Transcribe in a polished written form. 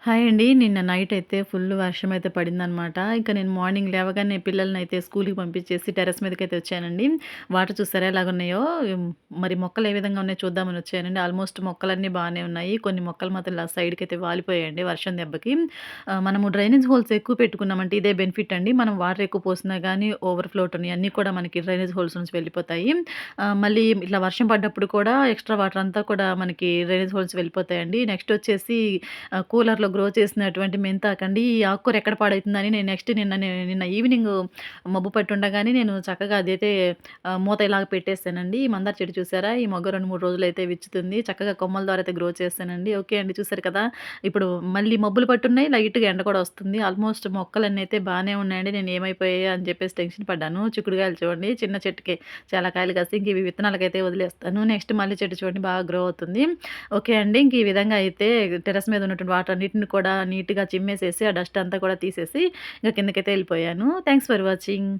Hi అండి. నిన్న night అయితే ఫుల్ వర్షమైతే పడిందనమాట. ఇంక నేను మార్నింగ్ లేవగానే పిల్లలనైతే స్కూలుకి పంపించేసి టెర్రస్ మీదకైతే వచ్చానండి. వాటర్ చూసారా ఎలాగున్నాయో. మరి మొక్కలు ఏ విధంగా ఉన్నాయో చూద్దామని వచ్చానండి. ఆల్మోస్ట్ మొక్కలన్నీ బానే ఉన్నాయి. కొన్ని మొక్కలు మాత్రం ఇలా సైడ్‌కైతే వాలిపోయాయండి వర్షం దెబ్బకి. మనము డ్రైనేజ్ హోల్స్ ఎక్కువ పెట్టుకున్నామంటే ఇదే బెనిఫిట్ అండి. మనం వాటర్ ఎక్కువ పోసినా గానీ ఓవర్‌ఫ్లో అవుతున్నాయి. అన్నీ కూడా మనకి డ్రైనేజ్ హోల్స్ నుంచి వెళ్ళిపోతాయి. మళ్ళీ ఇట్లా వర్షం పడ్డప్పుడు కూడా ఎక్స్‌ట్రా వాటర్ అంతా కూడా మనకి డ్రైనేజ్ హోల్స్ వెళ్ళిపోతాయండి. నెక్స్ట్ వచ్చేసి కూలర్‌లో గ్రో చేసినటువంటి మెంతాకండి. ఈ ఆకుకూర ఎక్కడ పాడైతుందని నేను నెక్స్ట్ నిన్న ఈవినింగ్ మబ్బు పట్టుండగానే నేను చక్కగా అదైతే మూత ఇలాగ పెట్టేసానండి. ఈ మందార చెట్టు చూసారా? ఈ మొగ్గ 2, 3 రోజులైతే విచ్చుతుంది. చక్కగా కొమ్మల ద్వారా అయితే గ్రో చేశానండి. ఓకే అండి. చూసారు కదా! ఇప్పుడు మళ్ళీ మబ్బులు పట్టున్నాయి. లైట్‌గా ఎండ కూడా వస్తుంది. ఆల్మోస్ట్ మొక్కలన్నీ అయితే బానే ఉన్నాయండి. నేను ఏమైపోయాయో అని చెప్పేసి టెన్షన్ పడ్డాను. చిక్కుడుగాయలు చూడండి చిన్న చెట్టుకే చాలా కాయలు కాసి ఇంక ఇవి విత్తనాలకైతే వదిలేస్తాను. నెక్స్ట్ మల్లె చెట్టు చూడండి బాగా గ్రో అవుతుంది. ఓకే అండి. ఇంక ఈ విధంగా అయితే టెర్రస్ మీద ఉన్నటువంటి వాటన్నిటిని కూడా నీట్‌గా చిమ్మేసేసి, ఆ డస్ట్ అంతా కూడా తీసేసి, ఇంక కిందకైతే ఎళ్ళిపోయాను. Thanks for watching.